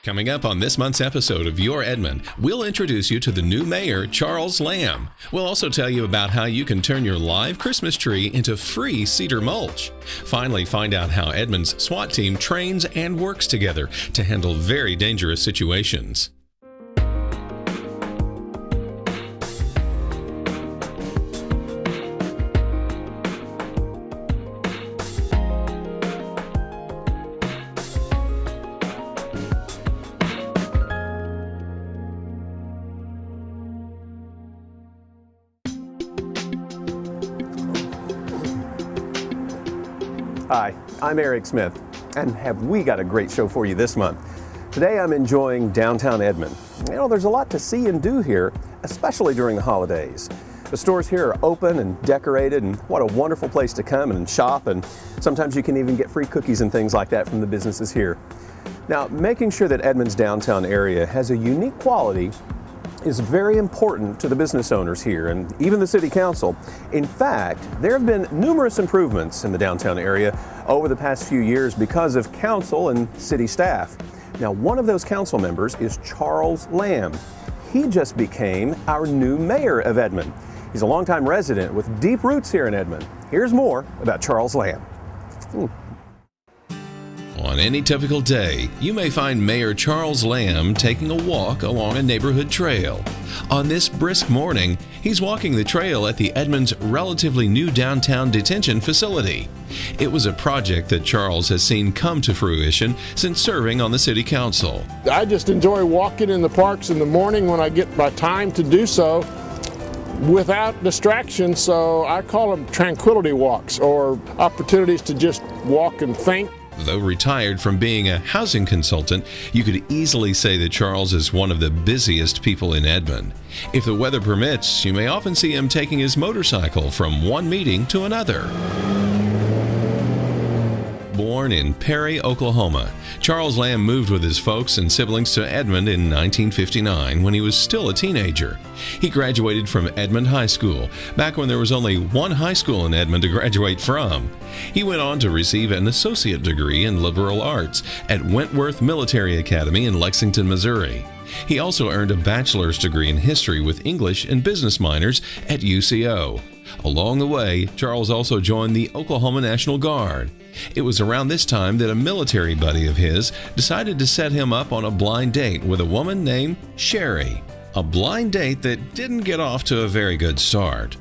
Coming up on this month's episode of Your Edmond, we'll introduce you to the new mayor, Charles Lamb. We'll also tell you about how you can turn your live Christmas tree into free cedar mulch. Finally, find out how Edmond's SWAT team trains and works together to handle very dangerous situations. Hi, I'm Eric Smith, and have we got a great show for you this month. Today I'm enjoying downtown Edmond. You know, there's a lot to see and do here, especially during the holidays. The stores here are open and decorated, and what a wonderful place to come and shop, and sometimes you can even get free cookies and things like that from the businesses here. Now, making sure that Edmond's downtown area has a unique quality is very important to the business owners here and even the city council. In fact, there have been numerous improvements in the downtown area over the past few years because of council and city staff. Now, one of those council members is Charles Lamb. He just became our new mayor of Edmond. He's a longtime resident with deep roots here in Edmond. Here's more about Charles Lamb. On any typical day, you may find Mayor Charles Lamb taking a walk along a neighborhood trail. On this brisk morning, he's walking the trail at the Edmond's relatively new downtown detention facility. It was a project that Charles has seen come to fruition since serving on the city council. I just enjoy walking in the parks in the morning when I get my time to do so without distraction, so I call them tranquility walks or opportunities to just walk and think. Though retired from being a housing consultant, you could easily say that Charles is one of the busiest people in Edmond. If the weather permits, you may often see him taking his motorcycle from one meeting to another. Born in Perry, Oklahoma, Charles Lamb moved with his folks and siblings to Edmond in 1959 when he was still a teenager. He graduated from Edmond High School, back when there was only one high school in Edmond to graduate from. He went on to receive an associate degree in liberal arts at Wentworth Military Academy in Lexington, Missouri. He also earned a bachelor's degree in history with English and business minors at UCO. Along the way, Charles also joined the Oklahoma National Guard. It was around this time that a military buddy of his decided to set him up on a blind date with a woman named Sherry. A blind date that didn't get off to a very good start.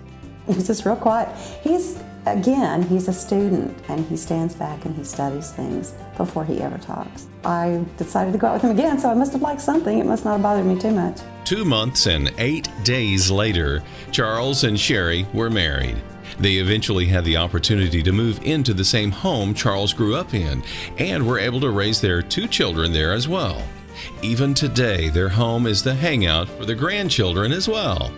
He's just real quiet. He's a student, and he stands back and he studies things before he ever talks. I decided to go out with him again, so I must have liked something. It must not have bothered me too much. 2 months and 8 days later, Charles and Sherry were married. They eventually had the opportunity to move into the same home Charles grew up in and were able to raise their 2 children there as well. Even today, their home is the hangout for the grandchildren as well.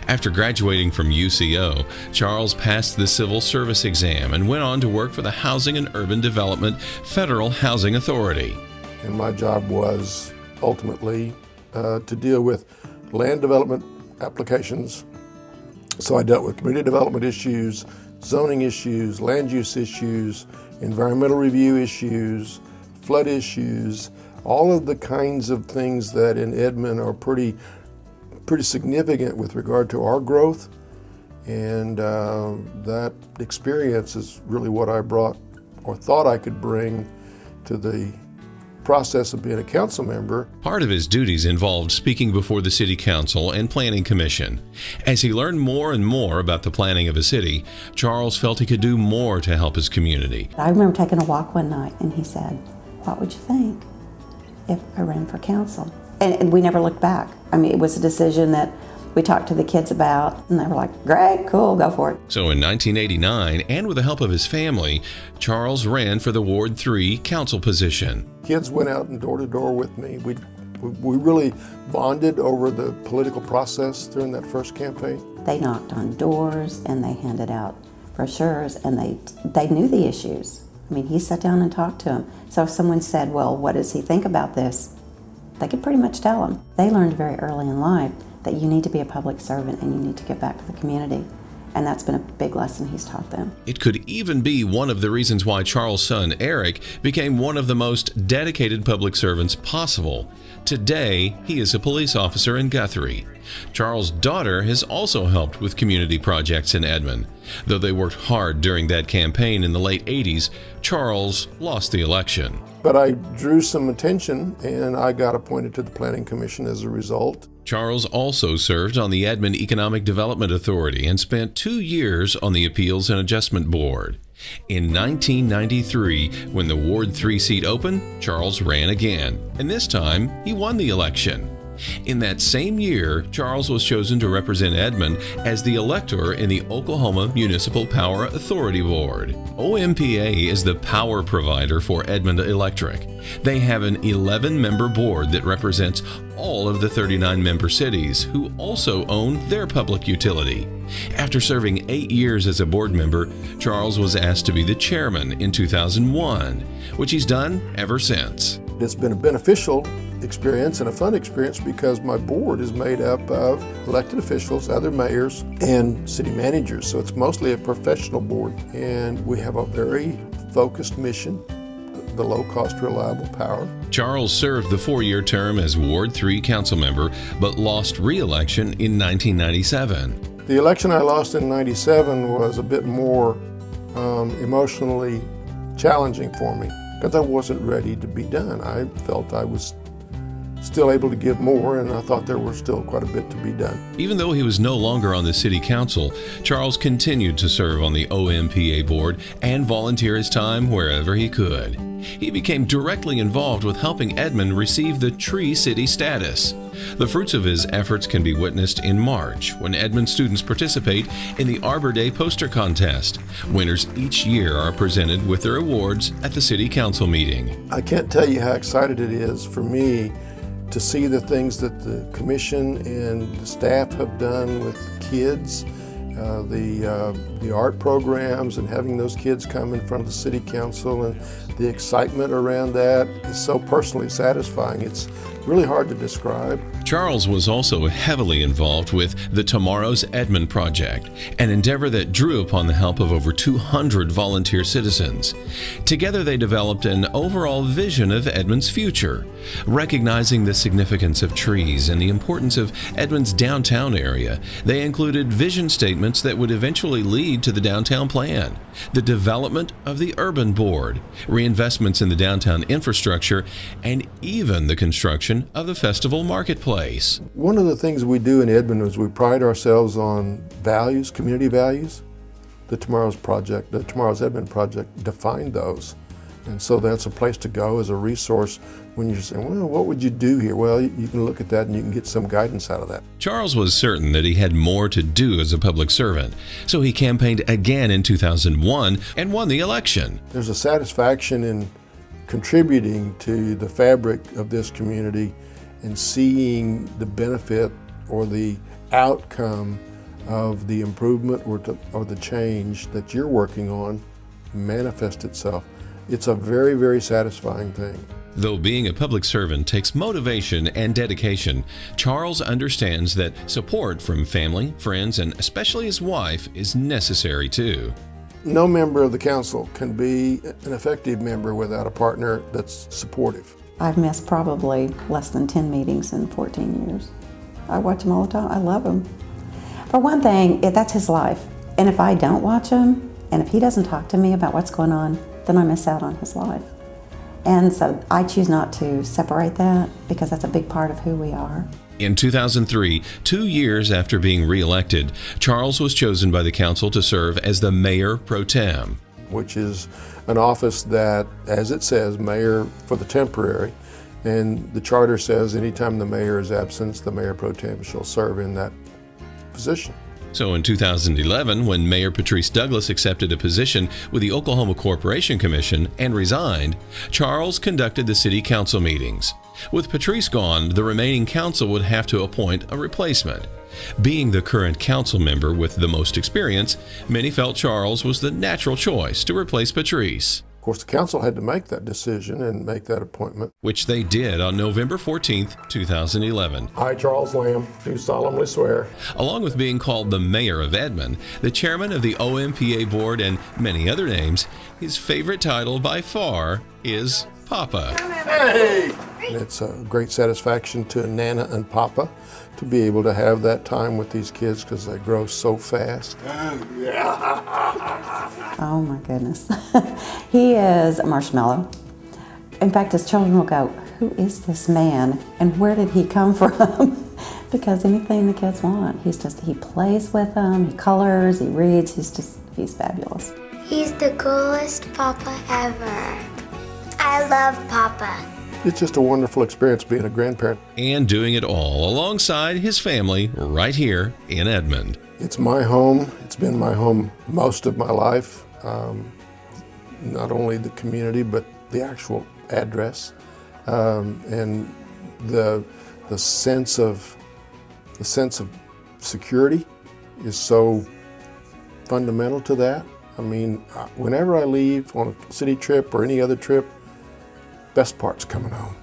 After graduating from UCO, Charles passed the civil service exam and went on to work for the Housing and Urban Development Federal Housing Authority. And my job was ultimately to deal with land development applications. So I dealt with community development issues, zoning issues, land use issues, environmental review issues, flood issues, all of the kinds of things that in Edmond are pretty significant with regard to our growth. And that experience is really what I brought or thought I could bring to the process of being a council member. Part of his duties involved speaking before the city council and planning commission. As he learned more and more about the planning of a city, Charles felt he could do more to help his community. I remember taking a walk one night, and he said, "What would you think if I ran for council?" And we never looked back. I mean, it was a decision that we talked to the kids about, and they were like, "Great, cool, go for it." So in 1989, and with the help of his family, Charles ran for the Ward 3 council position. Kids went out and door to door with me. We really bonded over the political process during that first campaign. They knocked on doors, and they handed out brochures, and they knew the issues. I mean, he sat down and talked to them. So if someone said, "Well, what does he think about this?" they could pretty much tell them. They learned very early in life that you need to be a public servant and you need to give back to the community. And that's been a big lesson he's taught them. It could even be one of the reasons why Charles' son, Eric, became one of the most dedicated public servants possible. Today, he is a police officer in Guthrie. Charles' daughter has also helped with community projects in Edmond. Though they worked hard during that campaign in the late 80s, Charles lost the election. But I drew some attention, and I got appointed to the Planning Commission as a result. Charles also served on the Edmond Economic Development Authority and spent 2 years on the Appeals and Adjustment Board. In 1993, when the Ward 3 seat opened, Charles ran again, and this time he won the election. In that same year, Charles was chosen to represent Edmond as the elector in the Oklahoma Municipal Power Authority Board. OMPA is the power provider for Edmond Electric. They have an 11-member board that represents all of the 39 member cities who also own their public utility. After serving 8 years as a board member, Charles was asked to be the chairman in 2001, which he's done ever since. It's been a beneficial experience and a fun experience because my board is made up of elected officials, other mayors, and city managers. So it's mostly a professional board, and we have a very focused mission, the low-cost, reliable power. Charles served the 4-year term as Ward 3 council member, but lost re-election in 1997. The election I lost in '97 was a bit more emotionally challenging for me because I wasn't ready to be done. I felt I was still able to give more, and I thought there was still quite a bit to be done. Even though he was no longer on the city council, Charles continued to serve on the OMPA board and volunteer his time wherever he could. He became directly involved with helping Edmond receive the Tree City status. The fruits of his efforts can be witnessed in March when Edmond students participate in the Arbor Day poster contest. Winners each year are presented with their awards at the city council meeting. I can't tell you how excited it is for me to see the things that the commission and the staff have done with kids, the art programs, and having those kids come in front of the city council, and the excitement around that is so personally satisfying. It's really hard to describe. Charles was also heavily involved with the Tomorrow's Edmond project, an endeavor that drew upon the help of over 200 volunteer citizens. Together they developed an overall vision of Edmond's future, recognizing the significance of trees and the importance of Edmond's downtown area. They included vision statements that would eventually lead to the downtown plan, the development of the urban board, reinvestments in the downtown infrastructure, and even the construction of the festival marketplace. One of the things we do in Edmond is we pride ourselves on values, community values. The Tomorrow's Edmond project defined those. And so that's a place to go as a resource when you're saying, well, what would you do here? Well, you can look at that and you can get some guidance out of that. Charles was certain that he had more to do as a public servant, so he campaigned again in 2001 and won the election. There's a satisfaction in contributing to the fabric of this community and seeing the benefit or the outcome of the improvement or the change that you're working on manifest itself. It's a very, very satisfying thing. Though being a public servant takes motivation and dedication, Charles understands that support from family, friends, and especially his wife is necessary too. No member of the council can be an effective member without a partner that's supportive. I've missed probably less than 10 meetings in 14 years. I watch him all the time. I love him. For one thing, that's his life. And if I don't watch him, and if he doesn't talk to me about what's going on, then I miss out on his life. And so I choose not to separate that because that's a big part of who we are. In 2003, 2 years after being re-elected, Charles was chosen by the council to serve as the mayor pro tem, which is an office that, as it says, mayor for the temporary, and the charter says anytime the mayor is absent, the mayor pro tem shall serve in that position. So in 2011, when Mayor Patrice Douglas accepted a position with the Oklahoma Corporation Commission and resigned, Charles conducted the city council meetings. With Patrice gone, the remaining council would have to appoint a replacement. Being the current council member with the most experience, many felt Charles was the natural choice to replace Patrice. course, the council had to make that decision and make that appointment. Which they did on November 14th, 2011. I, Charles Lamb, do solemnly swear. Along with being called the mayor of Edmond, the chairman of the OMPA board, and many other names, his favorite title by far is Papa. Hey! And it's a great satisfaction to Nana and Papa to be able to have that time with these kids because they grow so fast. Oh my goodness. He is a marshmallow. In fact, his children will go, "Who is this man and where did he come from?" Because anything the kids want, he plays with them, he colors, he reads, he's fabulous. He's the coolest Papa ever. I love Papa. It's just a wonderful experience being a grandparent. And doing it all alongside his family right here in Edmond. It's my home. It's been my home most of my life. Not only the community, but the actual address. And the sense of security is so fundamental to that. I mean, whenever I leave on a city trip or any other trip, best part's coming home.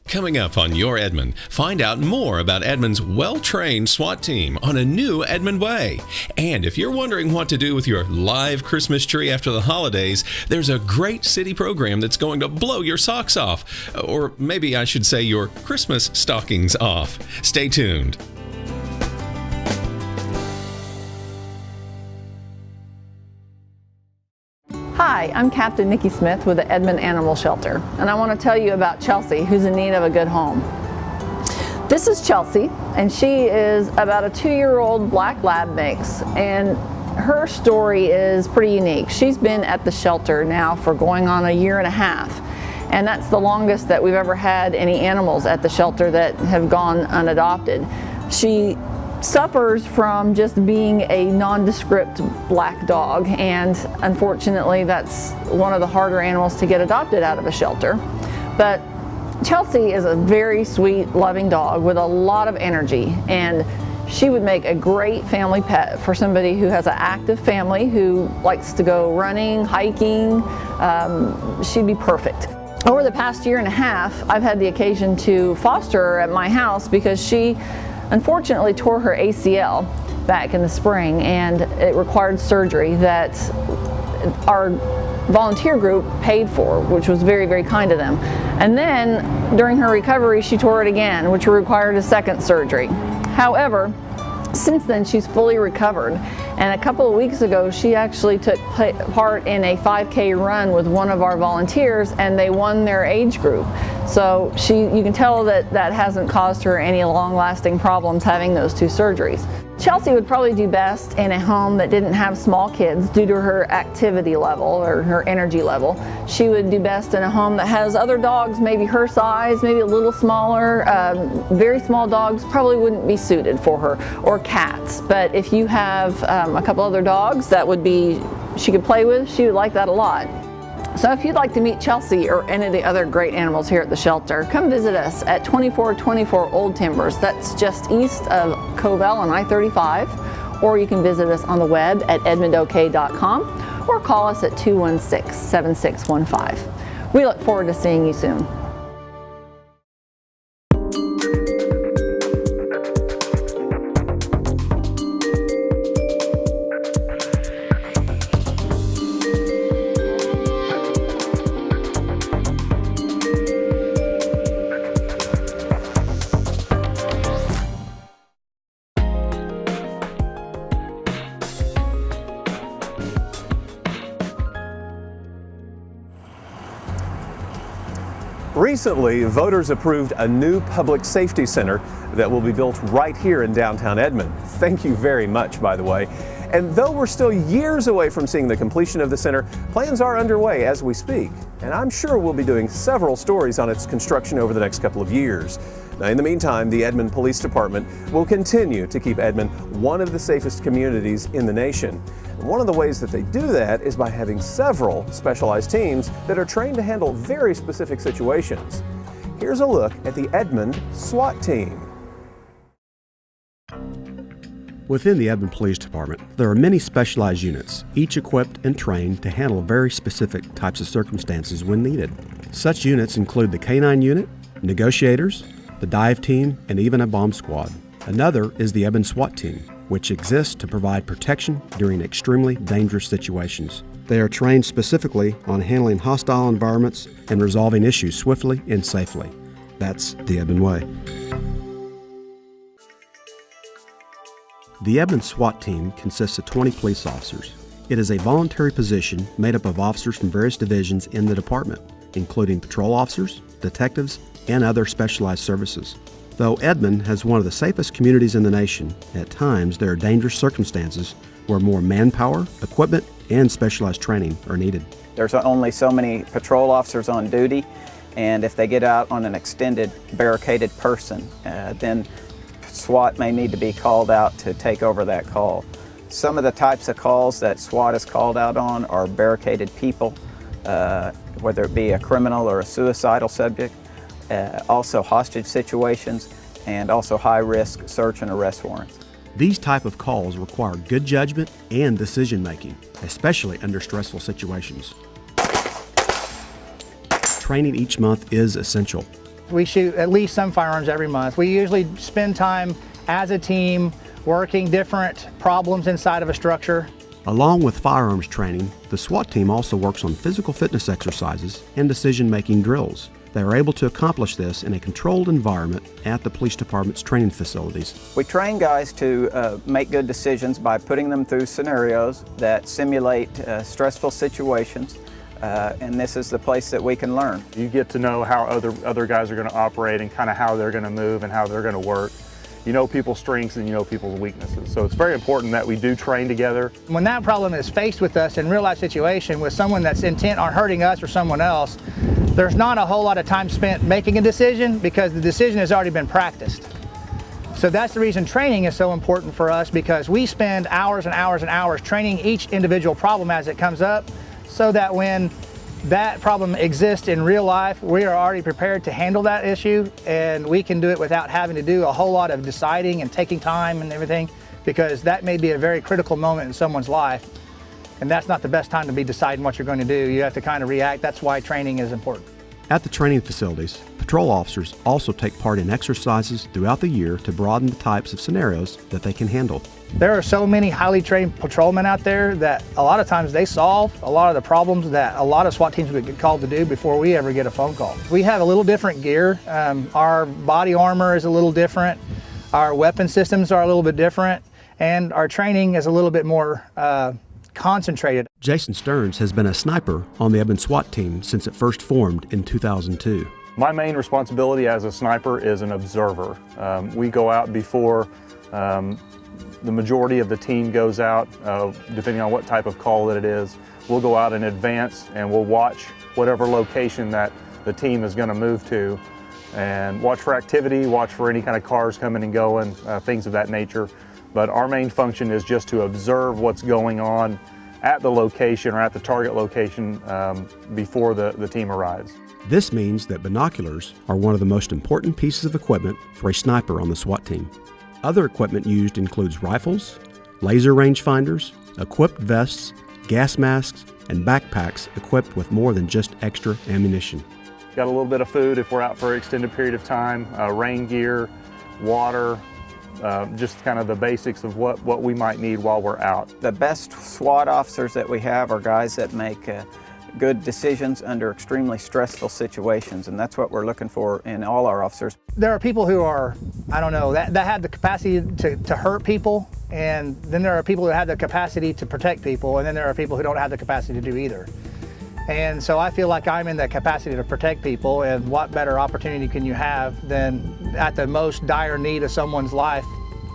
Coming up on Your Edmond, find out more about Edmond's well-trained SWAT team on a new Edmond way. And if you're wondering what to do with your live Christmas tree after the holidays, there's a great city program that's going to blow your socks off. Or maybe I should say your Christmas stockings off. Stay tuned. Hi, I'm Captain Nikki Smith with the Edmond Animal Shelter, and I want to tell you about Chelsea, who's in need of a good home. This is Chelsea, and she is about a 2-year-old black lab mix, and her story is pretty unique. She's been at the shelter now for going on a 1.5 years, and that's the longest that we've ever had any animals at the shelter that have gone unadopted. She suffers from just being a nondescript black dog, and unfortunately that's one of the harder animals to get adopted out of a shelter. But Chelsea is a very sweet, loving dog with a lot of energy, and she would make a great family pet for somebody who has an active family who likes to go running, hiking. She'd be perfect. Over the past 1.5 years, I've had the occasion to foster her at my house because she unfortunately tore her ACL back in the spring, and it required surgery that our volunteer group paid for, which was very, very kind of them. And then during her recovery, she tore it again, which required a second surgery. However, since then she's fully recovered, and a couple of weeks ago she actually took part in a 5K run with one of our volunteers, and they won their age group. So you can tell that hasn't caused her any long-lasting problems having those 2 surgeries. Chelsea would probably do best in a home that didn't have small kids due to her activity level or her energy level. She would do best in a home that has other dogs, maybe her size, maybe a little smaller. Very small dogs probably wouldn't be suited for her, or cats. But if you have a couple other dogs that she could play with, she would like that a lot. So if you'd like to meet Chelsea or any of the other great animals here at the shelter, come visit us at 2424 Old Timbers. That's just east of Covell on I-35. Or you can visit us on the web at edmondok.com or call us at 216-7615. We look forward to seeing you soon. Recently, voters approved a new public safety center that will be built right here in downtown Edmond. Thank you very much, by the way. And though we're still years away from seeing the completion of the center, plans are underway as we speak. And I'm sure we'll be doing several stories on its construction over the next couple of years. Now, in the meantime, the Edmond Police Department will continue to keep Edmond one of the safest communities in the nation. And one of the ways that they do that is by having several specialized teams that are trained to handle very specific situations. Here's a look at the Edmond SWAT team. Within the Edmond Police Department, there are many specialized units, each equipped and trained to handle very specific types of circumstances when needed. Such units include the K-9 unit, negotiators, the dive team, and even a bomb squad. Another is the Edmond SWAT team, which exists to provide protection during extremely dangerous situations. They are trained specifically on handling hostile environments and resolving issues swiftly and safely. That's the Edmond way. The Edmond SWAT team consists of 20 police officers. It is a voluntary position made up of officers from various divisions in the department, including patrol officers, detectives, and other specialized services. Though Edmond has one of the safest communities in the nation, at times there are dangerous circumstances where more manpower, equipment, and specialized training are needed. There's only so many patrol officers on duty, and if they get out on an extended barricaded person, then SWAT may need to be called out to take over that call. Some of the types of calls that SWAT is called out on are barricaded people, whether it be a criminal or a suicidal subject, also hostage situations, and also high-risk search and arrest warrants. These type of calls require good judgment and decision-making, especially under stressful situations. Training each month is essential. We shoot at least some firearms every month. We usually spend time as a team working different problems inside of a structure. Along with firearms training, the SWAT team also works on physical fitness exercises and decision-making drills. They are able to accomplish this in a controlled environment at the police department's training facilities. We train guys to make good decisions by putting them through scenarios that simulate stressful situations. And this is the place that we can learn. You get to know how other guys are going to operate and kind of how they're going to move and how they're going to work. You know people's strengths and you know people's weaknesses. So it's very important that we do train together. When that problem is faced with us in real life situation with someone that's intent on hurting us or someone else, there's not a whole lot of time spent making a decision because the decision has already been practiced. So that's the reason training is so important for us, because we spend hours and hours and hours training each individual problem as it comes up, so that when that problem exists in real life, we are already prepared to handle that issue, and we can do it without having to do a whole lot of deciding and taking time and everything, because that may be a very critical moment in someone's life, and that's not the best time to be deciding what you're going to do. You have to kind of react. That's why training is important. At the training facilities, patrol officers also take part in exercises throughout the year to broaden the types of scenarios that they can handle. There are so many highly trained patrolmen out there that a lot of times they solve a lot of the problems that a lot of SWAT teams would get called to do before we ever get a phone call. We have a little different gear. Our body armor is a little different. Our weapon systems are a little bit different. And our training is a little bit more concentrated. Jason Stearns has been a sniper on the Edmond SWAT team since it first formed in 2002. My main responsibility as a sniper is an observer. We go out before the majority of the team goes out, depending on what type of call that it is. We'll go out in advance and we'll watch whatever location that the team is going to move to and watch for activity, watch for any kind of cars coming and going, things of that nature. But our main function is just to observe what's going on at the location or at the target location before the team arrives. This means that binoculars are one of the most important pieces of equipment for a sniper on the SWAT team. Other equipment used includes rifles, laser rangefinders, equipped vests, gas masks, and backpacks equipped with more than just extra ammunition. Got a little bit of food if we're out for an extended period of time, rain gear, water, just kind of the basics of what we might need while we're out. The best SWAT officers that we have are guys that make good decisions under extremely stressful situations, and that's what we're looking for in all our officers. There are people who are, I don't know, that have the capacity to hurt people, and then there are people that have the capacity to protect people, and then there are people who don't have the capacity to do either. And so I feel like I'm in the capacity to protect people, and what better opportunity can you have than at the most dire need of someone's life?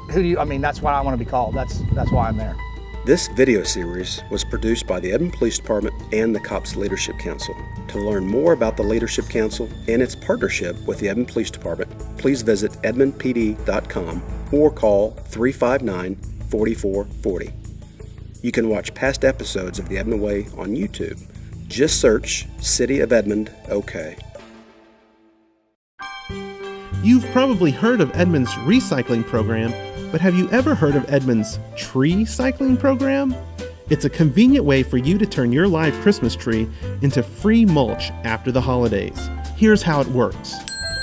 That's what I want to be called. That's why I'm there. This video series was produced by the Edmond Police Department and the Cops Leadership Council. To learn more about the Leadership Council and its partnership with the Edmond Police Department, please visit edmondpd.com or call 359-4440. You can watch past episodes of The Edmond Way on YouTube. Just search City of Edmond, OK. You've probably heard of Edmond's recycling program, But have you ever heard of Edmond's tree cycling program? It's a convenient way for you to turn your live Christmas tree into free mulch after the holidays. Here's how it works.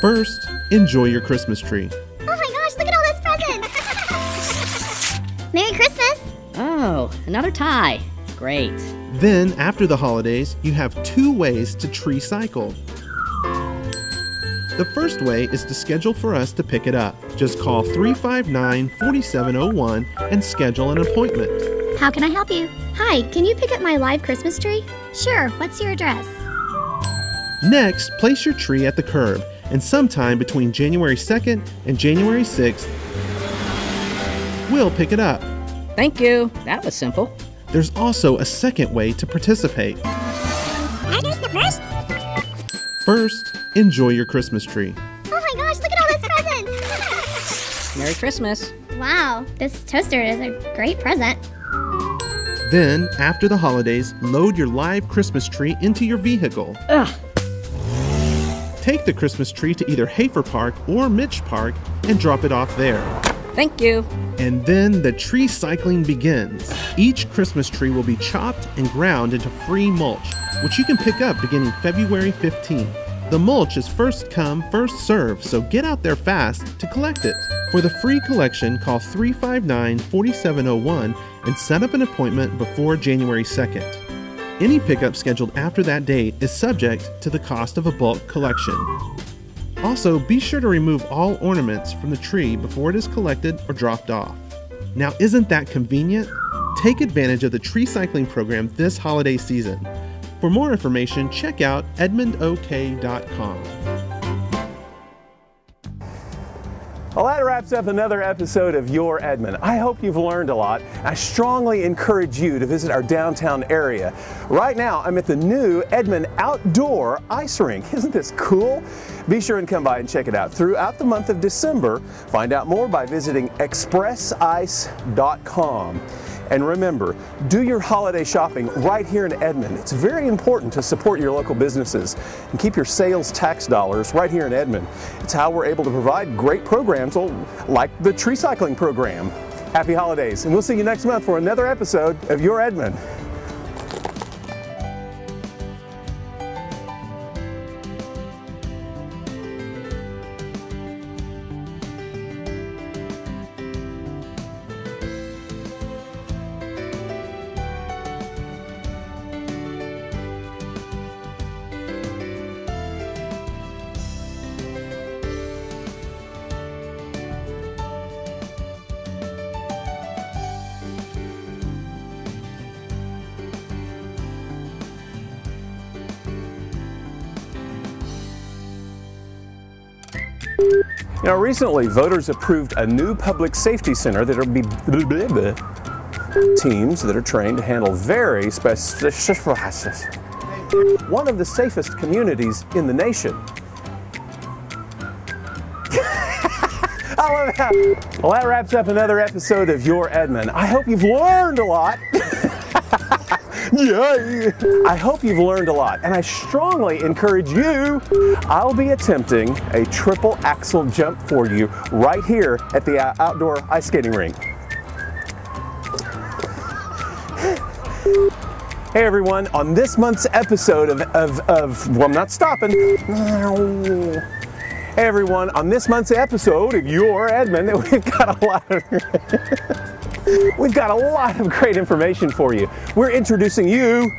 First, enjoy your Christmas tree. Oh my gosh, look at all those presents! Merry Christmas! Oh, another tie. Great. Then, after the holidays, you have 2 ways to tree cycle. The first way is to schedule for us to pick it up. Just call 359-4701 and schedule an appointment. How can I help you? Hi, can you pick up my live Christmas tree? Sure, what's your address? Next, place your tree at the curb, and sometime between January 2nd and January 6th, we'll pick it up. Thank you. That was simple. There's also a second way to participate. I do the first? First, enjoy your Christmas tree. Oh my gosh, look at all those presents! Merry Christmas. Wow, this toaster is a great present. Then, after the holidays, load your live Christmas tree into your vehicle. Ugh. Take the Christmas tree to either Hafer Park or Mitch Park and drop it off there. Thank you. And then the tree cycling begins. Each Christmas tree will be chopped and ground into free mulch, which you can pick up beginning February 15th. The mulch is first come, first served, so get out there fast to collect it. For the free collection, call 359-4701 and set up an appointment before January 2nd. Any pickup scheduled after that date is subject to the cost of a bulk collection. Also, be sure to remove all ornaments from the tree before it is collected or dropped off. Now, isn't that convenient? Take advantage of the tree cycling program this holiday season. For more information, check out edmondok.com. Well, that wraps up another episode of Your Edmond. I hope you've learned a lot. I strongly encourage you to visit our downtown area. Right now, I'm at the new Edmond Outdoor Ice Rink. Isn't this cool? Be sure and come by and check it out throughout the month of December. Find out more by visiting expressice.com. And remember, do your holiday shopping right here in Edmond. It's very important to support your local businesses and keep your sales tax dollars right here in Edmond. It's how we're able to provide great programs like the tree cycling program. Happy holidays, and we'll see you next month for another episode of Your Edmond. Now, recently, voters approved a new public safety center that will be teams that are trained to handle very specific, one of the safest communities in the nation. I love that. Well, that wraps up another episode of Your Edmond. I hope you've learned a lot. Yay! I hope you've learned a lot, and I strongly encourage you. I'll be attempting a triple axel jump for you right here at the outdoor ice skating rink. Hey everyone, on this month's episode well, I'm not stopping. Hey everyone, on this month's episode of Your Edmond, we've got a lot of great information for you. We're introducing you.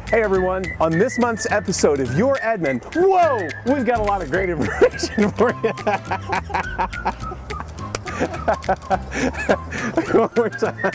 Hey everyone, on this month's episode of Your Edmond, whoa, we've got a lot of great information for you. One more time.